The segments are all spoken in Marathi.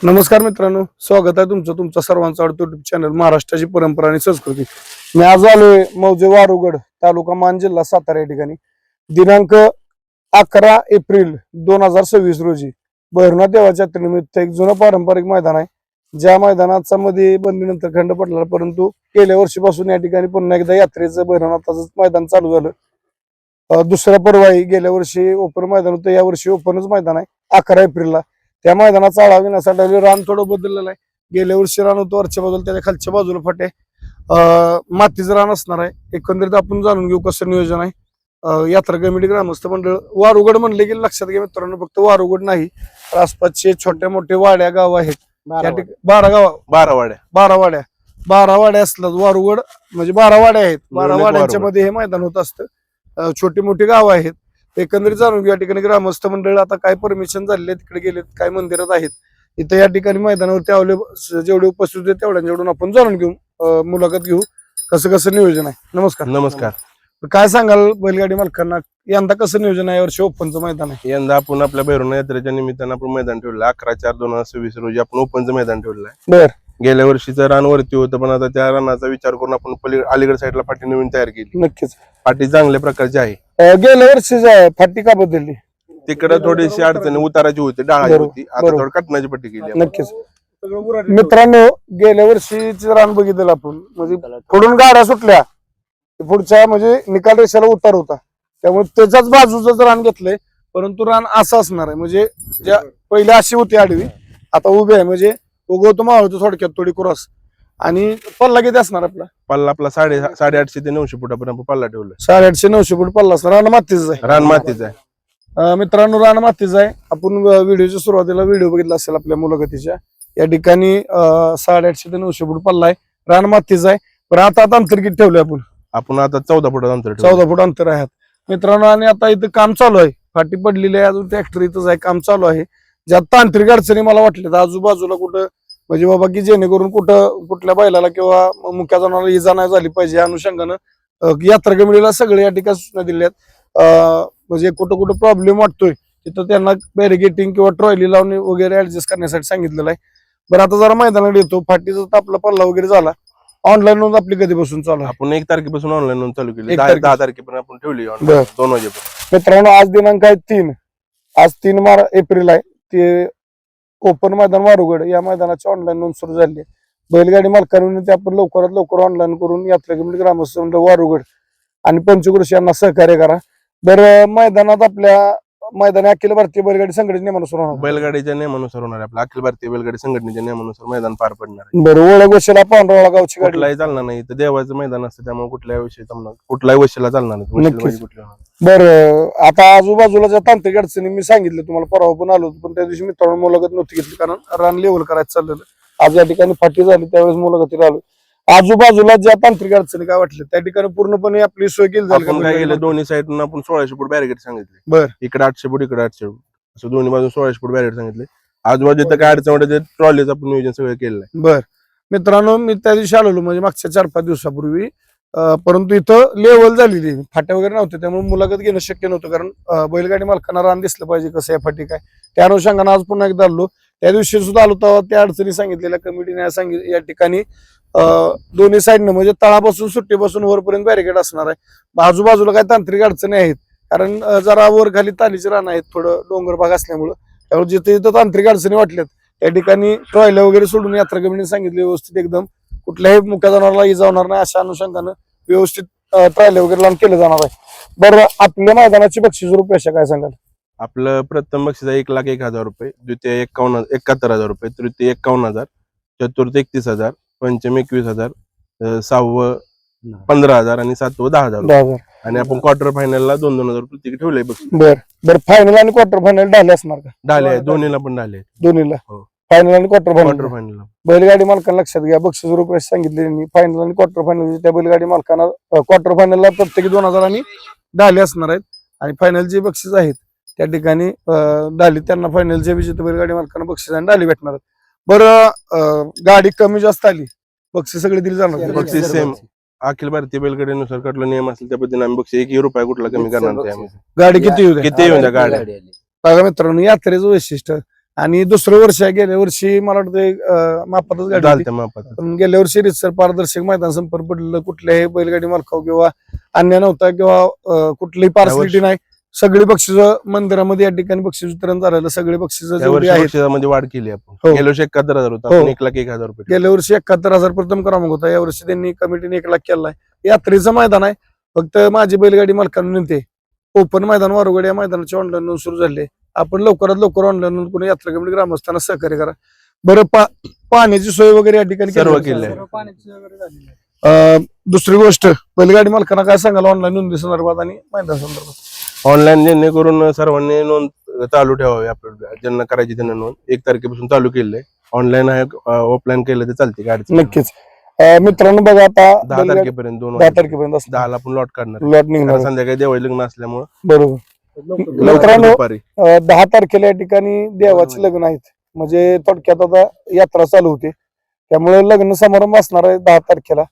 नमस्कार मित्रांनो, स्वागत आहे तुमचा सर्वांचा आवडतं युट्यूब चॅनल महाराष्ट्राची परंपरा आणि संस्कृती. मी आज आलोय मौजे वारुगड, तालुका मान, जिल्हा सातारा या ठिकाणी. दिनांक 11 एप्रिल 2026 रोजी भैरवनाथ देवाच्या यात्रेनिमित्त एक जुनं पारंपरिक मैदान आहे. ज्या मैदानाचा मध्ये बंदीनंतर खंड पडला, परंतु गेल्या वर्षीपासून या ठिकाणी पुन्हा एकदा यात्रेचं भैरवनाथाचं मैदान चालू झालं. दुसरा पर्व आहे. गेल्या वर्षी ओपन मैदान होतं, या वर्षी ओपनच मैदान आहे 11 एप्रिलला. त्या मैदानाचा आढावा घेण्यासाठी रान थोडं बदललेलं आहे. गेल्या वर्षी रान होतं वरच्या बाजूला, त्याच्या खालच्या बाजूला फाटे मातीचं रान असणार आहे. एकंदरीत आपण जाणून घेऊ कसं नियोजन आहे. यात्रा कमिटी, ग्रामस्थ मंडळ. वारुगड म्हणले की लक्षात घ्या मित्रांनो, फक्त वारुगड नाही, आसपासचे छोट्या मोठे वाड्या गाव आहेत. त्या ठिकाणी 12 वाड्या असतात. वारुगड म्हणजे 12 वाड्या आहेत. 12 वाड्यांच्या मध्ये हे मैदान होत असतं. छोटी मोठी गाव आहेत. एकंदरीत जाणून घेऊ या ठिकाणी ग्रामस्थ मंडळ आता काय परमिशन झालेले, तिकडे गेलेत, काय मंदिरात आहेत. इथं या ठिकाणी मैदानावरती जेवढे उपस्थित होते तेवढ्यांकडून आपण जाणून घेऊ, मुलाखत घेऊ कसं कसं नियोजन आहे. नमस्कार. काय सांगाल बैलगाडी मालकांना, यंदा कसं नियोजन आहे? वर्षी ओपनचं मैदान आहे. यंदा आपण आपल्या भैरवनाथ यात्रेच्या निमित्तानं आपण मैदान ठेवलं. 11/4/2026 रोजी आपण ओपनचं मैदान ठेवलं आहे. बर. गेल्या वर्षीचं रान वरती होतं, पण आता त्या रानाचा विचार करून आपण अलीगड साईडला फाटी नवीन तयार केली. नक्कीच फाटी चांगल्या प्रकारची आहे. गेल्या वर्षी फाटी का बदलली? तिकडे थोडीशी अडचण उताराची होती, डाळाची होती. आता थोडं कटनाची पट्टी केली. नक्कीच मित्रांनो, गेल्या वर्षीचं रान बघितलं आपण, म्हणजे पुढून गाड्या सुटल्या, पुढच्या म्हणजे निकाल रेषेला उतार होता, त्यामुळे त्याच्याच बाजूचं रान घेतलंय. परंतु रान असं असणार आहे, म्हणजे ज्या पहिले अशी होती आडवी, आता उभी आहे. म्हणजे उगवतो मावळतो थोडक्यात, थोडी क्रॉस. आणि पल्ला किती असणार आपला? पल्ला आपला 850 ते 900 फुटापर्यंत पल्ला ठेवला. 850-900 फूट पल्ला असणार. रान मातीच आहे. रान मातीच आहे मित्रांनो, रान मातीच आहे. आपण व्हिडिओच्या सुरुवातीला व्हिडिओ बघितला असेल आपल्या मुलाखतीच्या. या ठिकाणी 850 ते 900 फूट पल्ला आहे. रान मातीच आहे. पण आता अंतर किती ठेवलंय आपण आता 14 फुट अंतर 14 फूट अंतर आहे मित्रांनो. आणि आता इथं काम चालू आहे. फाटी पडलेली आहे, अजून ट्रॅक्टर इथंच आहे, काम चालू आहे. ज्या तांत्रिक अडचणी मला वाटल्या आजूबाजूला कुठं, म्हणजे बाबा की जेणेकरून कुठल्या बैलाला किंवा मुख्या जनावराला इजा नाही झाली पाहिजे या अनुषंगानं यात्रा कमिटीला सगळे या ठिकाणी सूचना दिल्यात. म्हणजे कुठं प्रॉब्लेम वाटतोय तिथं त्यांना बॅरिगेटिंग किंवा ट्रॉली लावणे वगैरे ऍडजस्ट करण्यासाठी सांगितलेलं आहे. बरं, आता जरा मैदानात येतो. फाटीचा आपला पल्ला वगैरे झाला. ऑनलाईन नोंद आपली कधीपासून चालू आहे? आपण 1 तारखेपासून ऑनलाईन नोंद चालू केली. 10 तारखेपर्यंत आपण ठेवली 2 वाजेपर्यंत. मित्रांनो, आज दिनांक आहे 3. आज 3 एप्रिल आहे. ते ओपन मैदान वारुगड या मैदानाची ऑनलाईन नोंद सुरू झाली आहे. बैलगाडी मालकांनी ते आपण लवकरात लवकर ऑनलाईन करून यात्रा कमिटी, ग्रामस्थ मंडळ वारुगड आणि पंचकृषी यांना सहकार्य करा. बरं, मैदानात आपल्या मैदान अखिल भारतीय बैलगाडी संघटनेच्या नियमानुसार होणार. बैलगाडीच्या नियमानुसार होणार आहे. आपल्या अखिल भारतीय बैलगाडी संघटनेच्या नियमानुसार मैदान पार पडणार आहे. बरं, ओळख वशिला पांढरवाडा गावची गाडी कुठलाही चालणार नाही. तर देवाचं मैदान असतं, त्यामुळे कुठल्याही वशिला चालणार नाही. बरं, आता आजूबाजूला ज्या तांत्रिक अडचणी मी सांगितलं तुम्हाला, परवा पण आलो होतो, पण त्या दिवशी मित्रांनो मुलाखत नव्हती घेतली, कारण रान लेवल करायचं चाललेलं. आज या ठिकाणी फाटी झाली, त्यावेळेस मुलाखतीला आलो. आजूबाजूला ज्या तांत्रिक अडचणी काय वाटल्या त्या ठिकाणी पूर्णपणे आपली सोय केली झाली. आपण काय केलं, दोन्ही साईडून आपण 1600 फूट बॅरिकेड सांगितले. बरं, इकडे 800 फूट, इकडे 800 फूट, असं दोन्ही बाजून 1600 फूट बॅरिकेड सांगितले. आजूबाजू काय अडचण वाटत, ट्रॉलीचं आपण नियोजन सगळं केलं आहे. बरं मित्रांनो, मी त्या दिवशी आलेलो म्हणजे मागच्या 4-5 दिवसापूर्वी. परंतु इथं लेवल झालेली, फाट्या वगैरे नव्हत्या, त्यामुळे मुलाखत घेणं शक्य नव्हतं. कारण बैलगाडी मालकांना रान दिसलं पाहिजे कसं या फाटी काय, त्या अनुषंगानं आज पुन्हा एकदा आलो. त्या दिवशी सुद्धा आलो तेव्हा त्या अडचणी सांगितलेल्या कमिटीने सांगितलं. या ठिकाणी दोन्ही साईडनं म्हणजे तळापासून सुट्टीपासून वरपर्यंत बॅरिकेड असणार आहे. आजूबाजूला काही तांत्रिक अडचणी आहेत, कारण जरा वर खाली तालीचे रान आहेत, थोडं डोंगर भाग असल्यामुळं. त्यामुळे जिथे जिथं तांत्रिक अडचणी वाटल्यात त्या ठिकाणी ट्रॉयला वगैरे सोडून यात्रा कमिटीने सांगितले व्यवस्थित एकदम कुठल्याही मुख्या जनावराला इजा होणार नाही अशा अनुषंगानं व्यवस्थित ट्रायल वगैरे लावून केलं जाणार आहे. बरं, आपल्या मैदानाची बक्षीस रुपये अशा काय सांगाल? आपलं प्रथम बक्षीस 1,01,000 रुपये, द्वितीय 71,000 रुपये, तृतीय 51,000, चतुर्थ 31,000, पंचम 21,000, सहावं 15,000 आणि सातवं 10,000. आणि आपण क्वार्टर फायनलला 2,000 रुपये तिकीट ठेवलंय बक्षीस. बरं, फायनल आणि क्वार्टर फायनल ढाले असणार का? ढाले दोन्हीला पण ढाले. दोन्हीला हो. फायनल आणि क्वार्टर क्वार्टर फायनल. बैलगाडी मालकांना लक्षात घ्या, बक्षीस रुपये सांगितले मी. फायनल आणि क्वार्टर फायनल त्या बैलगाडी मालकांना क्वार्टर फायनलला प्रत्येकी 2,000 आणि ढाले असणार आहेत. आणि फायनल जे बक्षीस आहेत त्या ठिकाणी ढाली त्यांना फायनलच्या विजेते बैलगाडी मालकांना बक्षीस आणि ढाली भेटणार आहेत. बरं, गाडी कमी जास्त आली बक्षीस सगळे दिली जाणार? बक्षीस सेम अखिल भारतीय बैलगाडीनुसार कुठला नियम असेल त्या पद्धतीने आम्ही बक्षीस 1 रुपया कुठला कमी करणार नाही. गाडी किती येऊ द्या. किती येऊ द्या गाड्या. बघा मित्रांनो, यात्रेचं वैशिष्ट्य आणि दुसरं वर्ष आहे. गेल्या वर्षी मला वाटतं मापातच गाडी होती. चालत्या मापात. पण गेल्या वर्षी रितसर पारदर्शक मैदान संपर्क पडलेलं, कुठल्याही बैलगाडी मालकाव किंवा अन्य नव्हता किंवा कुठलीही पार्सलिटी नाही. सगळी बक्षीस मंदिरामध्ये या ठिकाणी बक्षीस वितरण झालेलं, सगळे बक्षीस या जेवढी वर्षी आहेत. बक्षिसामध्ये वाढ केली आपण. हो. गेल्या वर्षी 71,000 होता, हो. आपण 1,01,000 रुपये गेल्या वर्षी 71,000 प्रथम क्रमांक होता. या वर्षी त्यांनी कमिटीने 1,00,000 केलाय. यात्रेचं मैदान आहे. फक्त माझी बैलगाडी मालकांना विनंती आहे, ओपन मैदान वारुगड या मैदानाचे ऑनलाईन नोंद सुरू झाले. आपण लवकरात लवकर ऑनलाईन नोंद करून यात्रा कमिटी ग्रामस्थांना सहकार्य करा. बरं, पाण्याची सोय वगैरे या ठिकाणी सर्व केली केलंय. आहे. दुसरी गोष्ट, बैलगाडी मालकांना काय सांगाल ऑनलाईन नोंदी संदर्भात आणि मैदान संदर्भात? ऑनलाईन जेणेकरून सर्वांनी नोंद चालू ठेवावी. आपल्याला ज्यांना करायची त्यांना नोंद 1 तारखेपासून चालू केलंय. ऑनलाईन आहे, ऑफलाईन केलं तर चालते गाडी. नक्कीच. मित्रांनो बघा, आता 10 तारखेपर्यंत 10 तारखेपर्यंत 10ला आपण लॉट काढणार. लॉट निघणार. संध्याकाळी देवाळी लग्न असल्यामुळे बरोबर. मित्रांनो, दुपारी 10 तारखेला या ठिकाणी देवाचे लग्न आहेत. म्हणजे थोडक्यात आता यात्रा चालू होते, त्यामुळे लग्न समारंभ असणार आहे 10 तारखेला.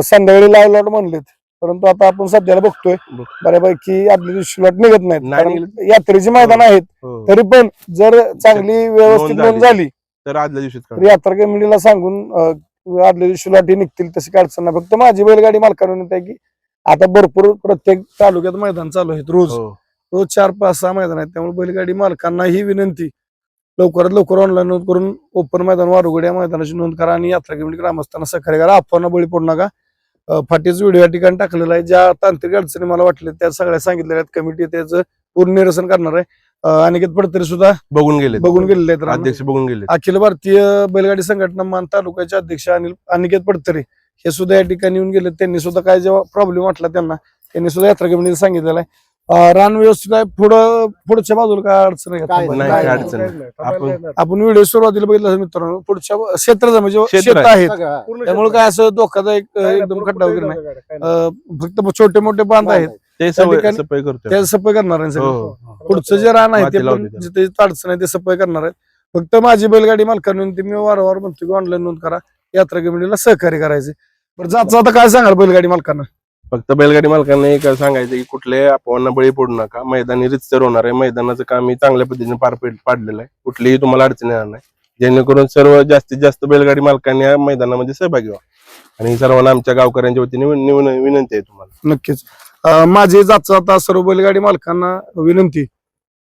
संध्याकाळी लाईव्ह लॉट म्हणलेत, परंतु आता आपण सध्याला बघतोय बऱ्यापैकी आदल्या दिवशी लॉट निघत नाहीत. नाही कारण यात्रेची मैदान आहेत. हो. तरी पण जर चांगली व्यवस्थित नोंद झाली तर आदल्या दिवशीच तर काढू. यात्रा कमिटीला सांगून आदल्या दिवशी लॉटी निघतील, तशी काय अडचण नाही. फक्त माझी बैलगाडी मालकांना विनंती आहे की आता भरपूर प्रत्येक तालुक्यात मैदान चालू आहेत. रोज हो. रोज 4-5-6 मैदान आहेत. त्यामुळे बैलगाडी मालकांना ही विनंती, लवकरात लवकर ऑनलाईन नोंद करून ओपन मैदान वारुगड या मैदानाची नोंद करा आणि यात्रा कमिटी ग्रामस्थांना सहकार्य करा. अफवांना बळी पडू नका. फाटीच व्हिडिओ या ठिकाणी टाकलेला आहे. ज्या तांत्रिक अडचणी मला वाटल्या त्या सगळ्या सांगितलेल्या आहेत. कमिटी त्याचं पूर्ण निरसन करणार आहे. अनिकेत पडतरी सुद्धा बघून गेले गेलेले आहेत. अध्यक्ष बघून गेले. अखिल भारतीय बैलगाडी संघटना मान तालुक्याचे अध्यक्ष अनिकेत पडतरे हे सुद्धा या ठिकाणी येऊन गेले. त्यांनी सुद्धा काय जेव्हा प्रॉब्लेम वाटला त्यांनी सुद्धा यात्रा कमिटीने सांगितलेलं आहे. रान व्यवस्थित आहे. पुढच्या बाजूला काय अडचण आहे का? नाही, काय अडचण नाही. आपण व्हिडिओ सुरुवातीला बघितलं असेल मित्रांनो, पुढच्या क्षेत्राचं म्हणजे क्षेत्र शेत आहेत, त्यामुळे काय असं धोकादायक एकदम खड्डा वगैरे नाही. फक्त छोटे मोठे बांध आहेत, ते त्या ठिकाणी सफाई करतो. त्या सफाई करणार आहे सगळं. हो. पुढचं जे रान आहे ते माती पण लावली त्याला. जिथे अडचण आहे ते सफाई करणार आहेत. फक्त माझी बैलगाडी मालकांना विनंती, मी वारंवार म्हणतो की ऑनलाईन नोंद करा, यात्रा कमिटीला सहकार्य करायचे. बरं, जाता आता काय सांगाल बैलगाडी मालकांना? फक्त बैलगाडी मालकांना एक सांगायचं की कुठल्याही अफवांना बळी पडू नका. मैदानी रितसर होणार आहे. मैदानाचं काम चांगल्या पद्धतीने पार पाडलेलं आहे. कुठलीही तुम्हाला अडचण येणार नाही. जेणेकरून सर्व जास्तीत जास्त बैलगाडी मालकांनी या मैदानामध्ये सहभागी व्हा आणि सर्वांना आमच्या गावकऱ्यांच्या वतीने विनंती आहे तुम्हाला. नक्कीच. माझे जाता सर्व बैलगाडी मालकांना विनंती,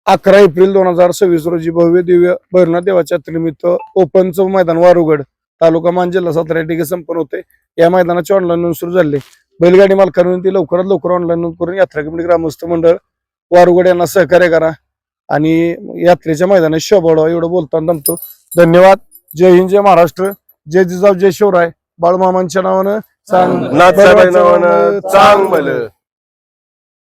11 एप्रिल 2026 रोजी भव्य दिव्य भैरवनाथ देवाच्या यात्रेनिमित्त ओपनचं मैदान वारुगड, तालुका मान, जिल्हा सातारा या ठिकाणी संपन्न होते. या मैदानाचे ऑनलाईन नोंद सुरू झाले. बैलगाडी मालकांना विनंती, लवकरात लवकर ऑनलाईन नोंद करून यात्रा कमिटी ग्रामस्थ मंडळ वारुगड यांना सहकार्य करा आणि यात्रेच्या मैदानात शोभा वाढवा. एवढं बोलताना थांबतो. धन्यवाद. जय हिंद, जय महाराष्ट्र, जय जिजाऊ, जय शिवराय. बाळूमामांच्या नावानं नाथसाहेबांच्या नावानं चांग भलं.